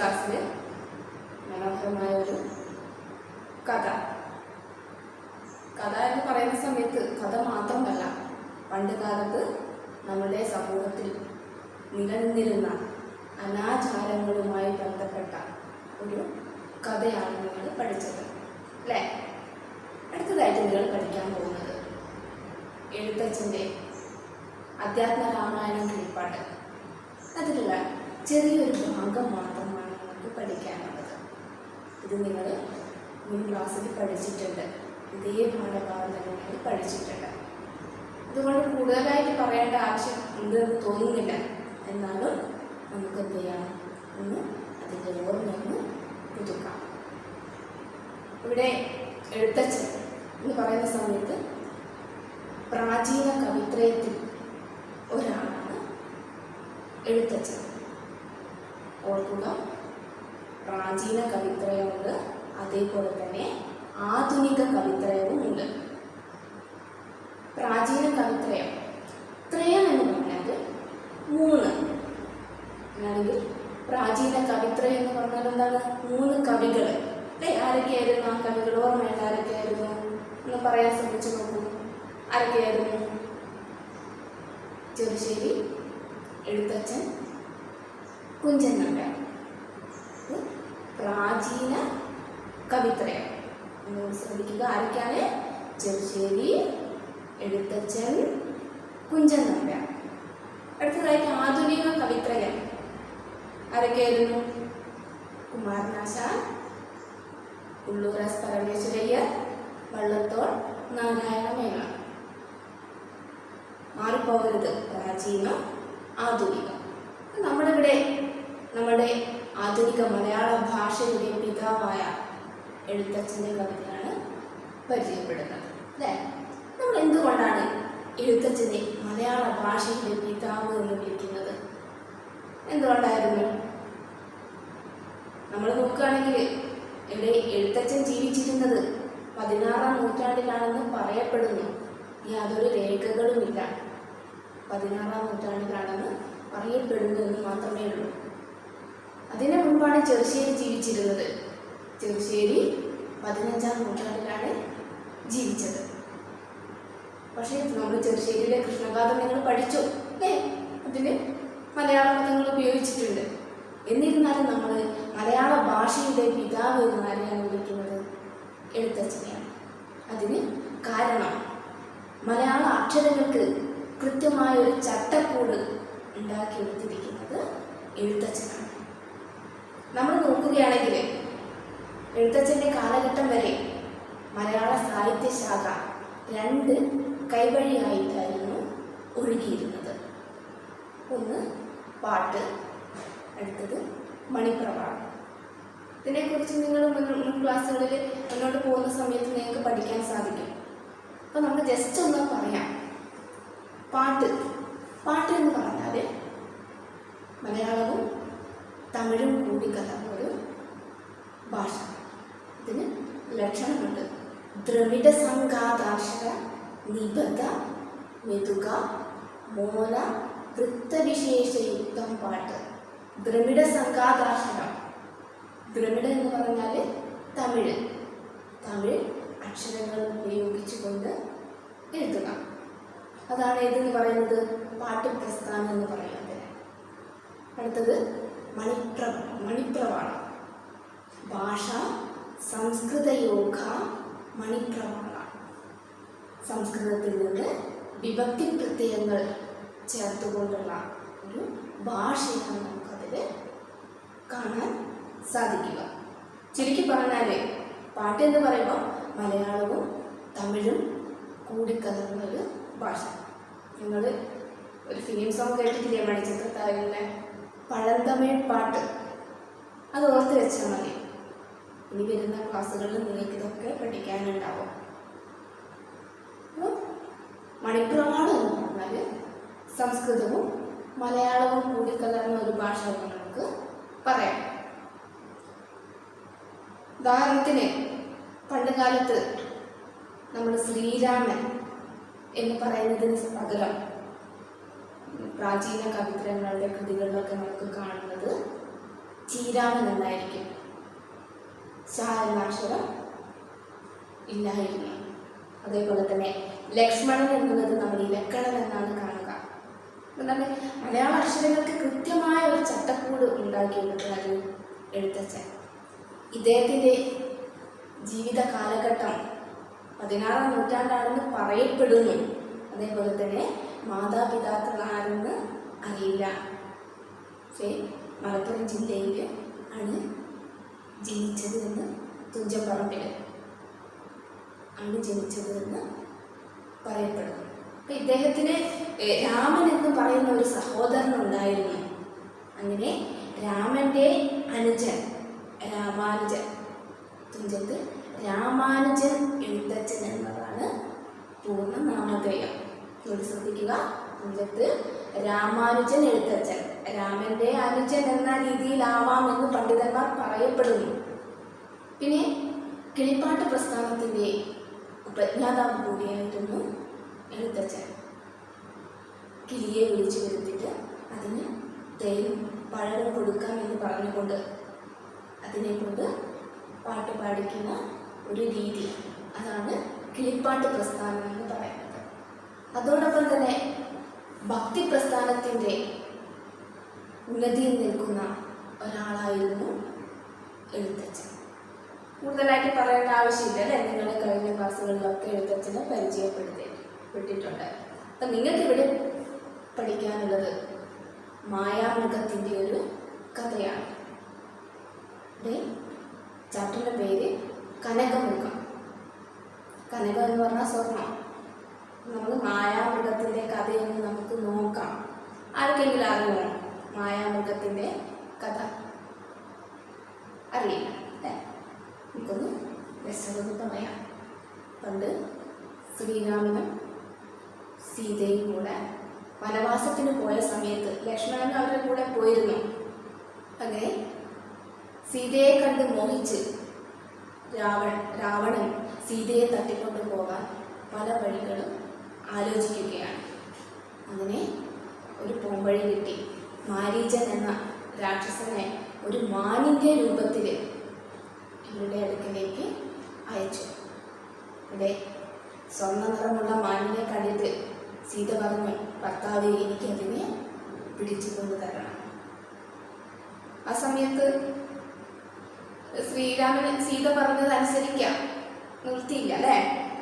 ക്ലാസ്സിൽ മനോഹരമായ ഒരു കഥ എന്ന് പറയുന്ന സമയത്ത് കഥ മാത്രമല്ല, പണ്ട് കാലത്ത് നമ്മുടെ സമൂഹത്തിൽ നിലനിന്നിരുന്ന അനാചാരങ്ങളുമായി ബന്ധപ്പെട്ട ഒരു കഥയാണ് നിങ്ങൾ പഠിച്ചത് അല്ലേ? അടുത്തതായിട്ട് നിങ്ങൾ പഠിക്കാൻ പോകുന്നത് എഴുത്തച്ഛൻ്റെ അധ്യാത്മരാമായണം കിളിപ്പാട്ട്. അതിലുള്ള ചെറിയൊരു ഭാഗം മാത്രമാണ് നിങ്ങൾക്ക് പഠിക്കാനുള്ളത്. ഇത് നിങ്ങൾ മുൻ ക്ലാസ്സിൽ പഠിച്ചിട്ടുണ്ട്, ഇതേ പാഠഭാഗം തന്നെ നിങ്ങൾ പഠിച്ചിട്ടുണ്ട്. അതുകൊണ്ട് കൂടുതലായിട്ട് പറയേണ്ട ആവശ്യം ഉണ്ടെന്ന് തോന്നുന്നില്ല. എന്നാലും നമുക്ക് എന്ത് ചെയ്യാം, ഒന്ന് അതിൻ്റെ ഓർമ്മയൊന്ന് പുതുക്കാം. ഇവിടെ എഴുത്തച്ഛൻ എന്ന് പറയുന്ന സമയത്ത് പ്രാചീന കവിത്രയത്തിൽ ഒരാളാണ് എഴുത്തച്ഛൻ. ഓർക്കുക, പ്രാചീന കവിത്രയമുണ്ട്, അതേപോലെ തന്നെ ആധുനിക കവിത്രയവും ഉണ്ട്. പ്രാചീന കവിത്രയം, ത്രയം എന്ന് പറഞ്ഞാൽ 3 ആണെങ്കിൽ പ്രാചീന കവിത്രയം എന്ന് പറഞ്ഞാൽ എന്താണ്? 3 കവികൾ അല്ലേ? ആരൊക്കെയായിരുന്നു ആ കവികൾ? ഓർമ്മയുണ്ട് ആരൊക്കെയായിരുന്നു എന്ന് പറയാൻ ശ്രമിച്ചു നോക്കൂ. ആരൊക്കെയായിരുന്നു? ചെറുശ്ശേരി എഴുത്തച്ഛൻ, കുഞ്ചൻ നമ്പ്യാർ. പ്രാചീന കവിത്രയം ശ്രദ്ധിക്കുക, ആരൊക്കെയാണ്? ചെറുശ്ശേരി എഴുത്തച്ഛൻ, കുഞ്ചൻ നമ്പ്യാർ. അടുത്തതായിട്ട് ആധുനിക കവിത്രയം ആരൊക്കെയായിരുന്നു? കുമാരനാശാൻ, ഉള്ളൂർ എസ് പരമേശ്വരയ്യർ, വള്ളത്തോൾ നാരായണ മേനോൻ. മാറിപ്പോകരുത്, പ്രാചീന ആധുനിക. നമ്മുടെ ആധുനിക മലയാള ഭാഷയുടെ പിതാവായ എഴുത്തച്ഛൻ്റെ കവിതയാണ് പരിചയപ്പെടുന്നത് അല്ലേ? നമ്മൾ എന്തുകൊണ്ടാണ് എഴുത്തച്ഛനെ മലയാള ഭാഷയുടെ പിതാവ് എന്ന് വിളിക്കുന്നത്? എന്തുകൊണ്ടായിരുന്നു? നമ്മൾ നോക്കുകയാണെങ്കിൽ ഇവിടെ എഴുത്തച്ഛൻ ജീവിച്ചിരുന്നത് 16-ാം നൂറ്റാണ്ടിലാണെന്ന് പറയപ്പെടുന്നു. യാതൊരു രേഖകളുമില്ല. 16-ാം നൂറ്റാണ്ടിലാണെന്ന് പറയപ്പെടുന്നു എന്ന് മാത്രമേ ഉള്ളൂ. അതിനു മുൻപാണ് ചെറുശ്ശേരി ജീവിച്ചിരുന്നത്. ചെറുശ്ശേരി 15-ാം നൂറ്റാണ്ടിലാണ് ജീവിച്ചത്. പക്ഷേ നമ്മൾ ചെറുശ്ശേരിയിലെ കൃഷ്ണഗാഥ നിങ്ങൾ പഠിച്ചു അല്ലേ? അതിന് മലയാള പദങ്ങൾ ഉപയോഗിച്ചിട്ടുണ്ട്. എന്നിരുന്നാലും നമ്മൾ മലയാള ഭാഷയുടെ പിതാവ് എന്ന് ആരെയാണ് വിളിക്കുന്നത്? എഴുത്തച്ഛനെയാണ്. അതിന് കാരണം മലയാള അക്ഷരങ്ങൾക്ക് കൃത്യമായ ഒരു ചട്ടക്കൂട് ഉണ്ടാക്കിയെടുത്തിരിക്കുന്നത് എഴുത്തച്ഛനാണ്. നമ്മൾ നോക്കുകയാണെങ്കിൽ എഴുത്തച്ഛൻ്റെ കാലഘട്ടം വരെ മലയാള സാഹിത്യശാഖ 2 കൈവഴിയായിട്ടായിരുന്നു ഒഴുകിയിരുന്നത്. ഒന്ന് പാട്ട്, അടുത്തത് മണിപ്രവാളം. ഇതിനെക്കുറിച്ച് നിങ്ങൾ മുൻ ക്ലാസ്സുകളിൽ മുന്നോട്ട് പോകുന്ന സമയത്ത് നിങ്ങൾക്ക് പഠിക്കാൻ സാധിക്കും. അപ്പോൾ നമുക്ക് ജസ്റ്റ് ഒന്ന് പറയാം. പാട്ട് എന്ന് പറഞ്ഞാൽ മലയാളവും തമിഴും കൂടി കലർന്നൊരു ഭാഷ. ഇതിന് ലക്ഷണമുണ്ട്. ദ്രവിഡ സംഘാതാക്ഷര നിബദ്ധ മെതുക മോന വൃത്തവിശേഷയുക്തം പാട്ട്. ദ്രവിഡ സംഘാതാക്ഷരം, ദ്രവിഡ എന്ന് പറഞ്ഞാൽ തമിഴ് അക്ഷരങ്ങൾ ഉപയോഗിച്ചുകൊണ്ട് എഴുതുക. അതാണ് ഏതെന്ന് പറയുന്നത്? പാട്ട് പ്രസ്ഥാനം എന്ന് പറയുന്നത്. അടുത്തത് മണിപ്രവാളം. ഭാഷ സംസ്കൃതയോഗ മണിപ്രവാള. സംസ്കൃതത്തിൽ നിന്ന് വിഭക്തി പ്രത്യയങ്ങൾ ചേർത്തുകൊണ്ടുള്ള ഒരു ഭാഷയാണ് നമുക്കതിൽ കാണാൻ സാധിക്കുക. ചുരുക്കി പറഞ്ഞാൽ പാട്ട് എന്ന് പറയുമ്പോൾ മലയാളവും തമിഴും കൂടിക്കലർന്നൊരു ഭാഷ. നിങ്ങൾ ഒരു ഫിലിം സോങ് കേട്ടിട്ടില്ലേ? മണിച്ചിത്രത്താഴിലെ പഴന്തമിഴ് പാട്ട്. അത് ഓർത്ത് വെച്ചാൽ മതി. ഇനി വരുന്ന ക്ലാസ്സുകളിൽ നിങ്ങൾക്ക് ഇതൊക്കെ പഠിക്കാനുണ്ടാവും. മണിപ്രവാളം എന്ന് പറഞ്ഞാൽ സംസ്കൃതവും മലയാളവും കൂടിക്കലർന്ന ഒരു ഭാഷ എന്ന് നമുക്ക് പറയാം. ഉദാഹരണത്തിന് പണ്ട് കാലത്ത് നമ്മൾ ശ്രീരാമൻ എന്ന് പറയുന്നതിന് പകരം പ്രാചീന കവിത്രങ്ങളുടെ കൃതികളിലൊക്കെ നമുക്ക് കാണുന്നത് ചീരാമൻ എന്നായിരിക്കും. ശ എന്ന അക്ഷരം ഇല്ലായിരുന്നു. അതേപോലെ തന്നെ ലക്ഷ്മണൻ എന്നുള്ളത് നമ്മൾ ഇലക്കണൻ എന്നാണ് കാണുക. എന്താണ് മലയാള അക്ഷരങ്ങൾക്ക് കൃത്യമായ ഒരു ചട്ടക്കൂട് ഉണ്ടാക്കിയെടുക്കുന്നത് എഴുത്തച്ഛൻ. ഇദ്ദേഹത്തിൻ്റെ ജീവിത കാലഘട്ടം 16-ാം നൂറ്റാണ്ടാണെന്ന് പറയപ്പെടുന്നു. അതേപോലെ തന്നെ മാതാപിതാക്കൾ ആരെന്ന് അറിയില്ല. പക്ഷേ മലപ്പുറം ജില്ലയിൽ ആണ് ജനിച്ചത് എന്ന് തുഞ്ചപ്പറമ്പിൽ ആണ് ജനിച്ചത് എന്ന് പറയപ്പെടുന്നു. അപ്പം ഇദ്ദേഹത്തിന് രാമൻ എന്ന് പറയുന്ന ഒരു സഹോദരൻ ഉണ്ടായിരുന്നു. അങ്ങനെ രാമൻ്റെ അനുജൻ രാമാനുജൻ, തുഞ്ചത്ത് രാമാനുജൻ എഴുത്തച്ഛൻ എന്നതാണ് പൂർണ്ണ നാമധേയം. ഇവിടെ ശ്രദ്ധിക്കുക, തുഞ്ചത്ത് രാമാനുജൻ എഴുത്തച്ഛൻ. രാമൻ്റെ അനുജൻ എന്ന രീതിയിലാവാമെന്ന് പണ്ഡിതന്മാർ പറയപ്പെടുന്നു. പിന്നെ കിളിപ്പാട്ട് പ്രസ്ഥാനത്തിൻ്റെ പ്രജ്ഞാതാവ് കൂടിയായിരുന്നു എഴുത്തച്ഛൻ. കിളിയെ വിളിച്ചു വരുത്തിയിട്ട് അതിന് തേനും പഴവും കൊടുക്കാമെന്ന് പറഞ്ഞുകൊണ്ട് അതിനെ കൊണ്ട് പാട്ട് പാടിക്കുന്ന ഒരു രീതി, അതാണ് കിളിപ്പാട്ട് പ്രസ്ഥാനം എന്ന് പറയുന്നത്. അതോടൊപ്പം തന്നെ ഭക്തി പ്രസ്ഥാനത്തിൻ്റെ ഉന്നതിയിൽ നിൽക്കുന്ന ഒരാളായിരുന്നു എഴുത്തച്ഛൻ. കൂടുതലായിട്ട് പറയേണ്ട ആവശ്യമില്ല അല്ലേ? നിങ്ങളുടെ കഴിഞ്ഞ ക്ലാസ്സുകളിലൊക്കെ എഴുത്തച്ഛനെ പരിചയപ്പെട്ടിട്ടുണ്ട്. അപ്പം നിങ്ങൾക്കിവിടെ പഠിക്കാനുള്ളത് മായാമൃഗത്തിൻ്റെ ഒരു കഥയാണ്. ഇവിടെ ചാപ്റ്ററിൻ്റെ പേര് കനകമൃഗം. കനകം എന്ന് പറഞ്ഞാൽ സ്വർണം. നമ്മൾ മായാമൃഗത്തിൻ്റെ കഥയൊന്ന് നമുക്ക് നോക്കാം. ആർക്കെങ്കിലും അറിയുമോ മായാമൃഗത്തിൻ്റെ കഥ? അറിയില്ല അല്ലേ? നമുക്കൊന്ന് രസമൊന്ന് പറയാം. പണ്ട് ശ്രീരാമനും സീതയും കൂടെ വനവാസത്തിന് പോയ സമയത്ത് ലക്ഷ്മണൻ അവരുടെ കൂടെ പോയിരുന്നു. അങ്ങനെ സീതയെ കണ്ട് മോഹിച്ച് രാവണൻ സീതയെ തട്ടിക്കൊണ്ടു പോകാൻ പല വഴികളും ആലോചിക്കുകയാണ്. അങ്ങനെ ഒരു പോംവഴി കിട്ടി. മാരീചൻ എന്ന രാക്ഷസനെ ഒരു മാനിൻ്റെ രൂപത്തിൽ ഇവരുടെ അടുക്കിലേക്ക് അയച്ചു. ഇവിടെ സ്വർണ്ണ നിറമുള്ള മാനിനെ കണ്ടിട്ട് സീത പറഞ്ഞു, ഭർത്താവെ എനിക്കതിനെ പിടിച്ചു കൊണ്ട് തരണം. ആ സമയത്ത് ശ്രീരാമന് സീത പറഞ്ഞത് അനുസരിക്കാം നിർത്തിയില്ല അല്ലേ?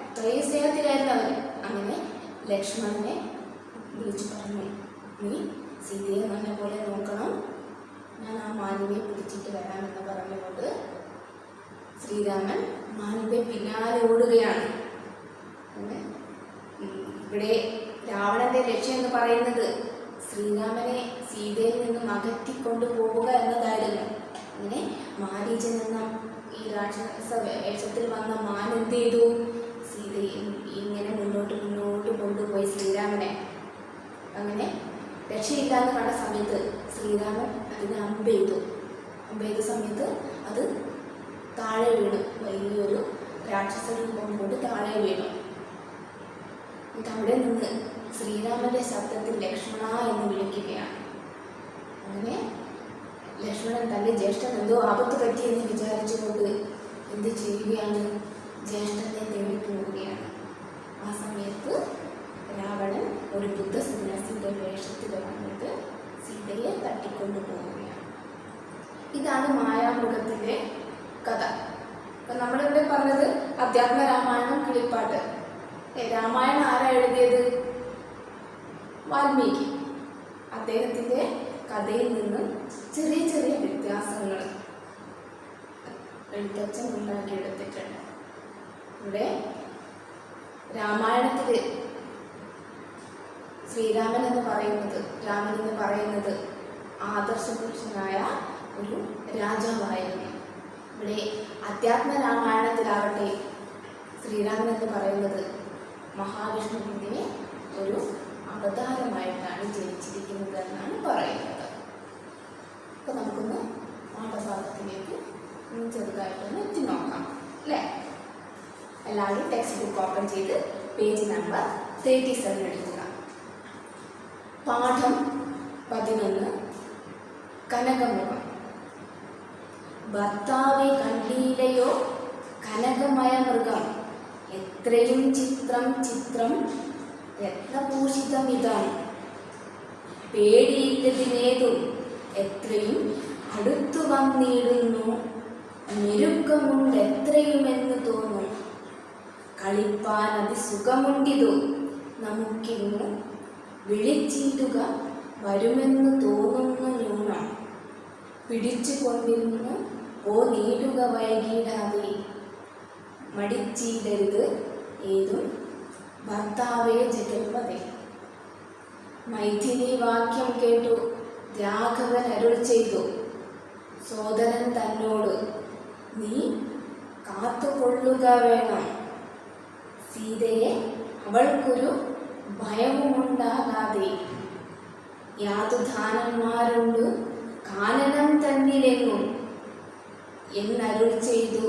അത്രയും സ്നേഹത്തിലായിരുന്നു അവർ. അങ്ങനെ ലക്ഷ്മണനെ വിളിച്ചു പറഞ്ഞു, നീ സീതയെ നല്ല പോലെ നോക്കണം, ഞാൻ ആ മാനിനെ പിടിച്ചിട്ട് വരാമെന്ന് പറഞ്ഞുകൊണ്ട് ശ്രീരാമൻ മാനിൻ്റെ പിന്നാലെ ഓടുകയാണ്. ഇവിടെ രാവണന്റെ ലക്ഷ്യം എന്ന് പറയുന്നത് ശ്രീരാമനെ സീതയിൽ നിന്നും അകറ്റിക്കൊണ്ടു പോവുക എന്നതായിരുന്നു. അങ്ങനെ മാരീചൻ എന്ന ഈ രാക്ഷസ വേഷത്തിൽ വന്ന മാൻ എന്ത് ചെയ്തു? സീതയെ ഇങ്ങനെ മുന്നോട്ട് കൊണ്ടുപോയി ശ്രീരാമനെ. അങ്ങനെ രക്ഷയില്ലാന്ന് കണ്ട സമയത്ത് ശ്രീരാമൻ അതിനെ അമ്പെയ്ത സമയത്ത് അത് താഴെ വീണു. വലിയൊരു രാക്ഷസ രൂപം കൊണ്ട് താഴെ വീണു. എന്നിട്ട് അവിടെ നിന്ന് ശ്രീരാമന്റെ ശബ്ദത്തിൽ ലക്ഷ്മണ എന്ന് വിളിക്കുകയാണ്. അങ്ങനെ ലക്ഷ്മണൻ തൻ്റെ ജ്യേഷ്ഠൻ എന്തോ ആപത്ത് പറ്റിയെന്ന് വിചാരിച്ചുകൊണ്ട് എന്ത് ചെയ്യുകയാണ്? ജ്യേഷ്ഠനെ തേടി പോവുകയാണ്. ആ സമയത്ത് രാവണൻ ഒരു ബുദ്ധ സന്യാസിന്റെ വേഷത്തിൽ വന്നിട്ട് സീതയെ തട്ടിക്കൊണ്ടു പോവുകയാണ്. ഇതാണ് മായാമൃഗത്തിൻ്റെ കഥ. അപ്പം നമ്മളിവിടെ പറഞ്ഞത് അധ്യാത്മ രാമായണം, കിളിപ്പാട്ട്. രാമായണം ആരാ എഴുതിയത്? വാൽമീകി. അദ്ദേഹത്തിൻ്റെ കഥയിൽ നിന്നും ചെറിയ ചെറിയ വ്യത്യാസങ്ങൾ എഴുത്തച്ഛൻ ഉണ്ടാക്കിയെടുത്തിട്ടുണ്ട്. ഇവിടെ രാമായണത്തിൽ രാമൻ എന്ന് പറയുന്നത് ആദർശപുരുഷനായ ഒരു രാജാവായിരുന്നു. ഇവിടെ അധ്യാത്മ രാമായണത്തിലാവട്ടെ ശ്രീരാമൻ എന്ന് പറയുന്നത് മഹാവിഷ്ണുവിൻ്റെ ഒരു അവതാരമായിട്ടാണ് ജനിച്ചിരിക്കുന്നത് എന്നാണ് പറയുന്നത്. അപ്പോൾ നമുക്കൊന്ന് പാഠഭാഗത്തിലേക്ക് ചെറുതായിട്ടൊന്ന് എത്തി നോക്കാം അല്ലേ? എല്ലാവരും ടെക്സ്റ്റ് ബുക്ക് ഓപ്പൺ ചെയ്ത് പേജ് നമ്പർ 37 എടുക്കുക. പാഠം 11 കനകമൃഗം. ഭർത്താവെ കണ്ടീലയോ കനകമയ മൃഗം, എത്രയും ചിത്രം ചിത്രം രത്നഭൂഷിതമിതം. പേടിയില്ലതിനേതും എത്രയും അടുത്തു വന്നിടുന്നു, ഞെരുക്കമുണ്ടെത്രയുമെന്ന് തോന്നും. കളിപ്പാൻ അതിസുഖമുണ്ടിതു നമുക്കിന്നു, വിളിച്ചിടുക വരുമെന്ന് തോന്നുന്നു ന്യൂനം. പിടിച്ചു കൊണ്ടിരുന്നു നീടുക വൈകിടാതെ, മടിച്ചിടരുത് ഏതും ഭർത്താവേ ജഗൽപതേ. മൈഥിലി വാക്യം കേട്ടു രാഘവൻ അരുൾ ചെയ്തു, സോദരൻ തന്നോട് നീ കാത്തുകൊള്ളുക വേണം. സീതയെ അവൾക്കൊരു ഭയവുമുണ്ടാകാതെ, യാതുധാനന്മാരുണ്ട് കാനനം തന്നിലെങ്ങും എന്നരുൾ ചെയ്തു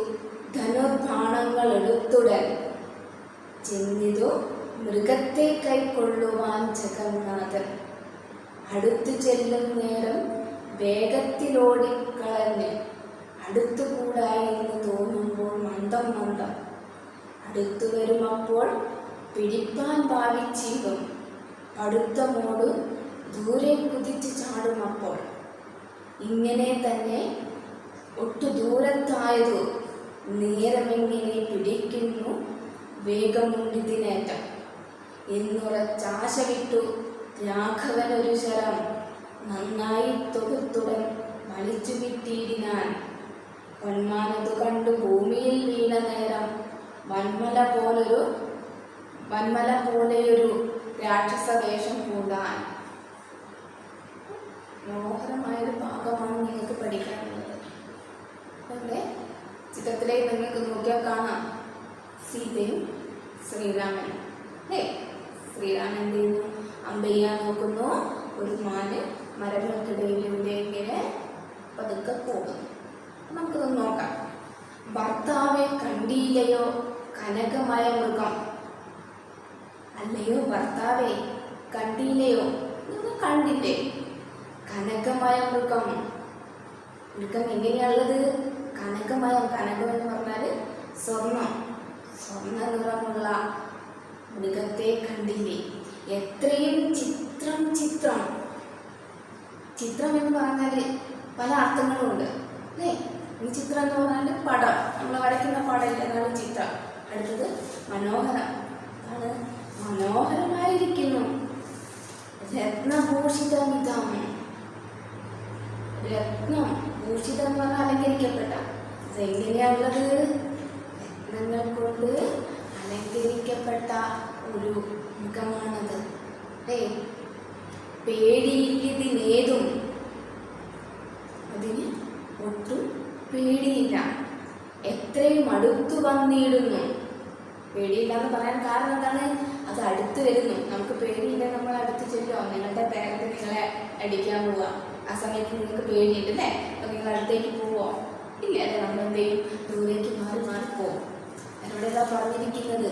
ധനുർബാണങ്ങൾ എടുത്തുടൻ. ചെന്നിതു മൃഗത്തെ കൈക്കൊള്ളുവാൻ ജഗന്നാഥൻ. അടുത്തു ചെല്ലും നേരം വേഗത്തിലോടിക്കളഞ്ഞ്, അടുത്തുകൂടായെന്ന് തോന്നുമ്പോൾ മന്ദം മന്ദം. അടുത്തു വരുമപ്പോൾ പിടിപ്പാൻ ഭാവിച്ചിടും, അടുത്തമോട് ദൂരെ കുതിച്ചു ചാടുമപ്പോൾ. ഇങ്ങനെ തന്നെ ഒട്ടു ദൂരത്തായതു നേരമെങ്ങനെ പിടിക്കുന്നു വേഗമുണ്ടിതിനേറ്റം. എന്നുറച്ചാശ വിട്ടു രാഘവനൊരു ശരം, നന്നായി തൊടുത്തുടൻ വലിച്ചു വിട്ടിടിനാൻ. വന്മാനതു കണ്ടു ഭൂമിയിൽ വീണ നേരം, വന്മല പോലെയൊരു രാക്ഷസ വേഷം പൂണ്ടാൻ. മനോഹരമായൊരു ഭാഗമാണ് നിങ്ങൾക്ക് പഠിക്കാനുള്ളത്. അവിടെ ചിത്രത്തിലേക്ക് നിങ്ങൾക്ക് നോക്കിയാൽ കാണാം സീതയും ശ്രീരാമനും. ശ്രീരാമൻ എന്ത് ചെയ്യുന്നു? അമ്പയ്യാൻ നോക്കുന്നു. ഒരു മാന് മരങ്ങൾക്കിടയിലൂടെ ഇങ്ങനെ പതുക്കെ പോകുന്നു. നമുക്കിത് നോക്കാം. ഭർത്താവെ കണ്ടീലയോ കനകമയ മൃഗം. അല്ലയോ ഭർത്താവെ കണ്ടീലയോ, നിങ്ങൾ കണ്ടില്ലേ? കനകമയ മൃഗം. മൃഗം എങ്ങനെയുള്ളത്? കനകമയം. കനകം എന്ന് പറഞ്ഞാൽ സ്വർണം, സ്വർണ്ണ നിറമുള്ള മൃഗത്തെ കണ്ടില്ലേ? എത്രയും ചിത്രം ചിത്രം. ചിത്രം എന്ന് പറഞ്ഞാൽ പല അർത്ഥങ്ങളുണ്ട് അല്ലേ? ഈ ചിത്രം എന്ന് പറഞ്ഞാൽ പടം, നമ്മൾ വരയ്ക്കുന്ന പടമില്ല, അതാണ് ചിത്രം. അടുത്തത് മനോഹരം. അതാണ് മനോഹരമായിരിക്കുന്നു. രത്നഭൂഷിതമിതം. രത്നം ഭൂഷിതം എന്ന് പറഞ്ഞാൽ അലങ്കരിക്കപ്പെട്ട. അതെങ്ങനെയാണുള്ളത്? രത്നങ്ങൾ കൊണ്ട് അലങ്കരിക്കപ്പെട്ട ഒരു മുഖമാണത്. പേടിയില്ലതിനേതും, അതിന് ഒട്ടും പേടിയില്ല. എത്രയും അടുത്തു വന്നിടുന്നു. പേടിയില്ല എന്ന് പറയാൻ കാരണം എന്താണ്? അത് അടുത്ത് വരുന്നു. നമുക്ക് പേടിയില്ല, നമ്മൾ അടുത്ത് ചെല്ലുമോ? നിങ്ങളുടെ പേരന്റ് നിങ്ങളെ അടിക്കാൻ പോവുക, ആ സമയത്ത് നിങ്ങൾക്ക് പേടിയുണ്ട് അല്ലേ? അപ്പം നിങ്ങൾ അടുത്തേക്ക് പോവോ? ഇല്ല അല്ലേ? നമ്മൾ എന്ത് ചെയ്യും? ദൂരേക്ക് മാറി മാറിപ്പോവും. എന്നോട് എന്താ പറഞ്ഞിരിക്കുന്നത്?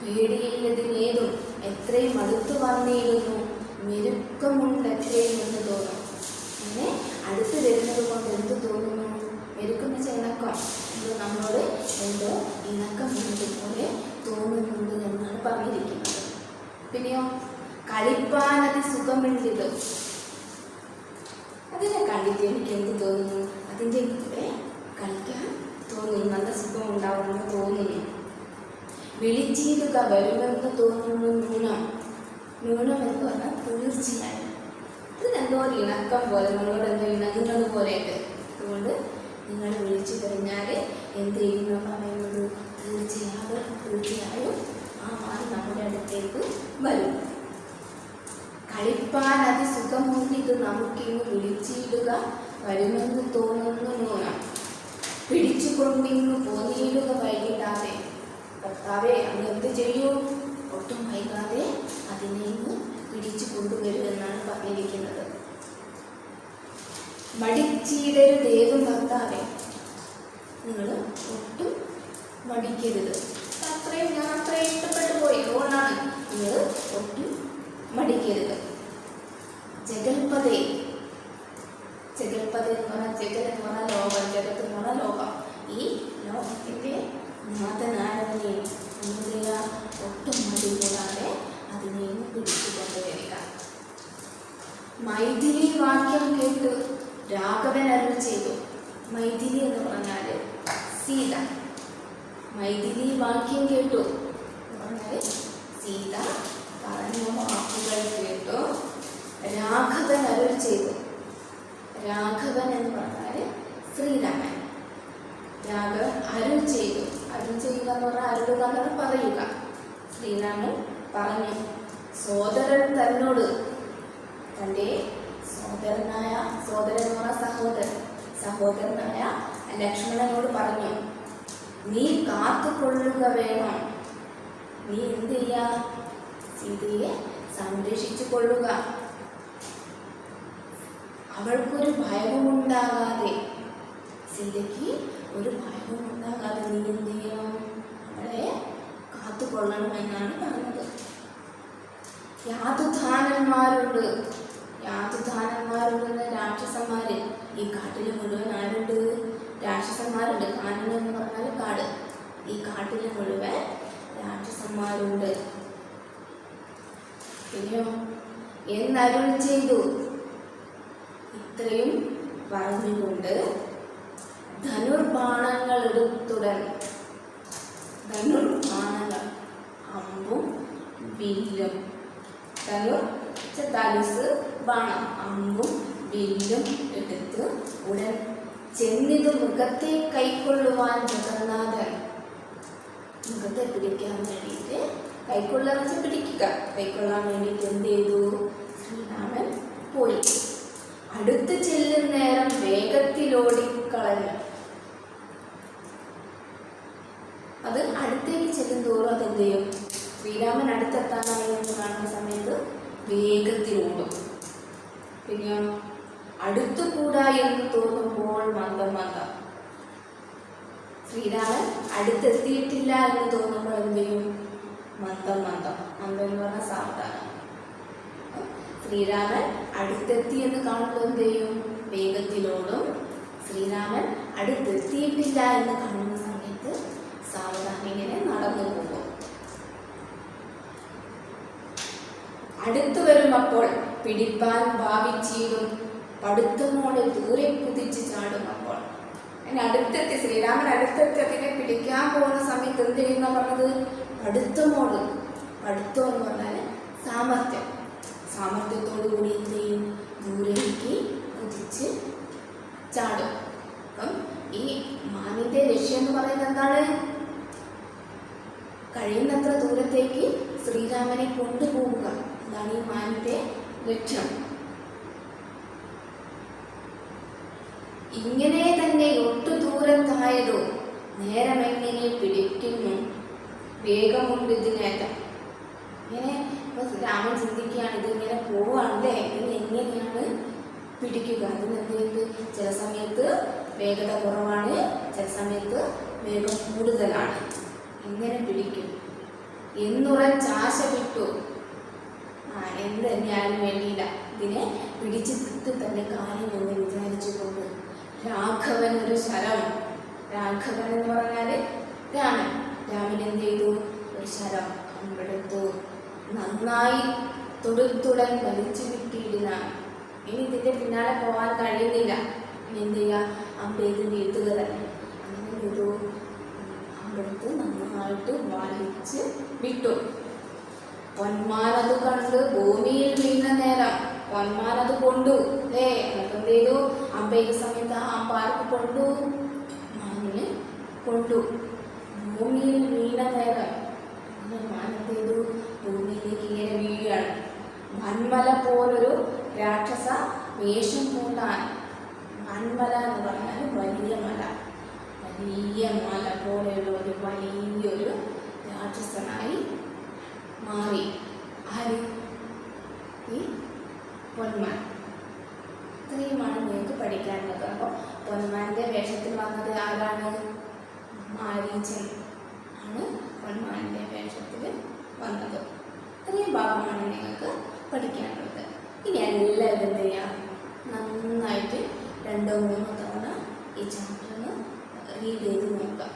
പേടിയില്ലതിനേതും എത്രയും അടുത്തു വന്നിടുന്നു, മെരുക്കമുണ്ട് എത്രയും എന്ന് തോന്നും. അങ്ങനെ അടുത്ത് വരുന്നത് കൊണ്ട് എന്ത് തോന്നുന്നു? മെരുക്കം വെച്ച ഇണക്കം. നമ്മളോട് എന്തോ ഇണക്കമുള്ളത് പോലെ തോന്നുന്നുണ്ട് എന്നാണ് പറഞ്ഞിരിക്കുന്നത്. പിന്നെയോ കളിപ്പാൻ അതിസുഖമുണ്ടിത്. അതിനെ കണ്ടിട്ട് എനിക്ക് എന്ത് തോന്നുന്നു? അതിൻ്റെ കൂടെ കളിക്കാൻ തോന്നുന്നു, നല്ല സുഖം ഉണ്ടാവുമെന്ന് തോന്നുന്നു. വിളിച്ചിടുക വരുമെന്ന് തോന്നുന്നു ന്യൂനം. ന്യൂനം എന്ന് പറഞ്ഞാൽ തീർച്ചയായും. ഇതിനെന്തോ ഒരു ഇണക്കം പോലെ, നമ്മളോട് എന്തോ ഇണങ്ങുന്നത് പോലെയുണ്ട്. അതുകൊണ്ട് നിങ്ങൾ വിളിച്ചു കഴിഞ്ഞാൽ എന്ത് ചെയ്യുന്നു പറയുന്നത്? തീർച്ചയായും ആ മാറി നമ്മുടെ അടുത്തേക്ക് വരും. കളിപ്പാൻ അതിസുഖമുണ്ടിത് നമുക്കിന്ന്, വിളിച്ചിടുക വരുമെന്ന് തോന്നുന്നു ന്യൂനം. പിടിച്ചു കൊണ്ടിങ്ങ് പോന്നിടുക വൈകിടാതെ. ഭർത്താവെ അങ്ങ് എന്ത് ചെയ്യൂ? ഒട്ടും വൈകാതെ അതിനെ ഇന്ന് പിടിച്ചു കൊണ്ടുവരുമെന്നാണ് പറഞ്ഞിരിക്കുന്നത്. മടിച്ചിടരുതേതും ഭർത്താവെ, നിങ്ങൾ ഒട്ടും മടിക്കരുത്. ഞാൻ അത്രയും ഇഷ്ടപ്പെട്ടു പോയി, അതുകൊണ്ടാണ് നിങ്ങൾ ഒട്ടും മടിക്കരുത്. ജഗൽപതേ. ജഗൽപതേ എന്ന് പറഞ്ഞാൽ, ജഗൽ എന്ന് പറഞ്ഞാൽ ലോകം, ജഗത്ത് എന്ന് പറഞ്ഞാൽ മൈഥിലി വാക്യം കേട്ട് രാഘവൻ അരുൾ ചെയ്തു. മൈഥിലി എന്ന് പറഞ്ഞാൽ സീത. മൈഥിലി വാക്യം കേട്ടു എന്ന് പറഞ്ഞാൽ സീത പറഞ്ഞ വാക്കുകൾ കേട്ടു രാഘവൻ അരുൾ ചെയ്തു. രാഘവൻ എന്ന് പറഞ്ഞാൽ ശ്രീരാമൻ. രാഘവൻ അരുൾ ചെയ്തു. അരുൾ ചെയ്യുക എന്ന് പറഞ്ഞാൽ അരുളുക എന്ന് പറഞ്ഞാൽ പറയുക. ശ്രീരാമൻ പറഞ്ഞു സോദരൻ തന്നോട്, തൻ്റെ സോദരൻ എന്ന് പറഞ്ഞ സഹോദരനായ ലക്ഷ്മണനോട് പറഞ്ഞു, നീ കാത്തുകൊള്ളുക വേണം. നീ എന്ത് ചെയ്യാ? സീതയെ സംരക്ഷിച്ചു കൊള്ളുക. അവൾക്കൊരു ഭയവുമുണ്ടാകാതെ, സീതയ്ക്ക് ഒരു ഭയവുമുണ്ടാകാതെ നീ എന്ത് ചെയ്യണം? അവളെ കാത്തുകൊള്ളണം എന്നാണ് പറഞ്ഞത്. യാതുധാനന്മാരുണ്ട് രാക്ഷസന്മാര്. ഈ കാട്ടിൽ മുഴുവൻ ആരുണ്ട്? രാക്ഷസന്മാരുണ്ട്. കാനനം എന്ന് പറഞ്ഞാൽ കാട്. ഈ കാട്ടിൽ മുഴുവൻ രാക്ഷസന്മാരുണ്ട്. പിന്നെയോ എന്നരുൾ ചെയ്തു. ഇത്രയും പറഞ്ഞുകൊണ്ട് ധനുർബാണങ്ങൾ എടുത്തുടൻ. ധനുർബാണങ്ങൾ, അമ്പും വില്ലും. ധനുസ് ബാണം, അമ്പും വില്ലും എടുത്ത് ഉടൻ ചെന്നിത് മൃഗത്തെ കൈക്കൊള്ളുവാൻ ജഗന്നാഥൻ. മൃഗത്തെ പിടിക്കാൻ വേണ്ടിയിട്ട്, കൈക്കൊള്ളാൻ വെച്ച് പിടിക്കുക, കൈക്കൊള്ളാൻ വേണ്ടിയിട്ട് എന്ത് ചെയ്തു? ശ്രീരാമൻ പോയി. അടുത്ത് ചെല്ലും നേരം വേഗത്തിലോടിക്കളഞ്ഞു. അത് അടുത്തേക്ക് ചെല്ലും തോറും അതെന്ത് ചെയ്യും? ശ്രീരാമൻ അടുത്തെത്താനായി എന്ന് കാണുന്ന സമയത്ത് വേഗത്തിലോടും. പിന്നെ അടുത്തുകൂടാ എന്ന് തോന്നുമ്പോൾ മന്ദം. ശ്രീരാമൻ അടുത്തെത്തിയിട്ടില്ല എന്ന് തോന്നുമ്പോൾ എന്ത് ചെയ്യും? മന്ദം എന്ന് പറഞ്ഞാൽ സാവധാനം. ശ്രീരാമൻ അടുത്തെത്തി എന്ന് കാണുമ്പോൾ എന്ത് ചെയ്യും? വേഗത്തിലോടും. ശ്രീരാമൻ അടുത്തെത്തിയിട്ടില്ല എന്ന് കാണുന്ന സമയത്ത് സാവധാനം ഇങ്ങനെ നടന്നു പോകും. അടുത്തു വരുമ്പോൾ പിടിപ്പാൻ ഭാവിച്ചിടും, പടുത്തമോടെ ദൂരെ കുതിച്ച് ചാടും. അപ്പോൾ അങ്ങനെ അടുത്തെത്തി, ശ്രീരാമൻ അടുത്തെത്തി അതിനെ പിടിക്കാൻ പോകുന്ന സമയത്ത് എന്ത് ചെയ്യുന്ന പറഞ്ഞത്? പടുത്തമോട്. പടുത്തം എന്ന് പറഞ്ഞാൽ സാമർത്ഥ്യത്തോടു കൂടി എന്ത് ചെയ്യും? ദൂരേക്ക് കുതിച്ച് ചാടും. അപ്പം ഈ മാനിന്റെ ലക്ഷ്യം എന്ന് പറയുന്നത് എന്താണ്? കഴിയുന്നത്ര ദൂരത്തേക്ക് ശ്രീരാമനെ കൊണ്ടുപോവുക. അതാണ് ഈ മാനിന്റെ ലക്ഷ്യം. ഇങ്ങനെ തന്നെ ഒട്ടു ദൂരത്തായതോ നേരമെങ്ങനെ പിടിക്കുന്നു, വേഗമുണ്ട് ഇതിനേറ്റം. ഇങ്ങനെ ഇപ്പൊ രാമൻ ചിന്തിക്കുകയാണ്, ഇതിങ്ങനെ പോവാണല്ലേ, ഇതിന് എങ്ങനെയാണ് പിടിക്കുക? അതിനെന്ത്? ചില സമയത്ത് വേഗത കുറവാണ്, ചില സമയത്ത് വേഗം കൂടുതലാണ്. എങ്ങനെ പിടിക്കും? എന്നുറച്ചാശ വിട്ടു. എന്ത് തന്നെയാലും വേണ്ടിയില്ല, ഇതിനെ പിടിച്ചിട്ട് തന്നെ കാര്യം എന്ന് വിചാരിച്ചുകൊണ്ട് രാഘവൻ ഒരു ശരം. രാഘവൻ എന്ന് പറഞ്ഞാല് രാമൻ എന്ത് ചെയ്തു? ഒരു ശരം അമ്പെടുത്തു. നന്നായി തൊടുത്തുടൻ വലിച്ചു വിട്ടിയിടുന്ന. ഇനി ഇതിന്റെ പിന്നാലെ പോകാൻ കഴിയുന്നില്ല. ഇനി എന്ത് ചെയ്യുക? അമ്പെയ്ത് വീഴ്ത്തുക തന്നെ. അങ്ങനെ ചെയ്തു. അമ്പെടുത്ത് നന്നായിട്ട് വലിച്ച് വിട്ടു. പൊന്മാനത് കണ്ട് ഭൂമിയിൽ വീണ നേരം പൊന്മാനത് കൊണ്ടു. എന്നിട്ട് എന്ത് ചെയ്തു? അമ്പെയ്ത സമയത്ത് ആ അമ്പാർക്ക് കൊണ്ടു? മാനിന് കൊണ്ടു. ഭൂമിയിൽ വീണ നേരം മാൻ എന്ത് ചെയ്തു? ഭൂമിയിലേക്ക് ഇങ്ങനെ വീഴുകയാണ്. വന്മല പോലൊരു രാക്ഷസ വേഷം പൂണ്ടാൻ. വന്മല എന്ന് പറഞ്ഞാൽ വലിയ മല. വലിയ മല പോലെയുള്ള ഒരു വലിയൊരു രാക്ഷസനായി മാറി. ആര്? ഈ പൊന്മാൻ. ഇത്രയുമാണ് നിങ്ങൾക്ക് പഠിക്കാനുള്ളത്. അപ്പോൾ പൊന്മാന്റെ വേഷത്തിൽ വന്നത് ആരാണ്? മാരീചൻ ആണ് പൊന്മാന്റെ വേഷത്തിൽ വന്നത്. ഇത്രയും ഭാഗമാണ് നിങ്ങൾക്ക് പഠിക്കാനുള്ളത്. ഇനി എല്ലാവരും എന്ത് ചെയ്യാം? നന്നായിട്ട് 2-3 തവണ ഈ ചാപ്റ്റർ റീഡ് ചെയ്ത് നോക്കാം.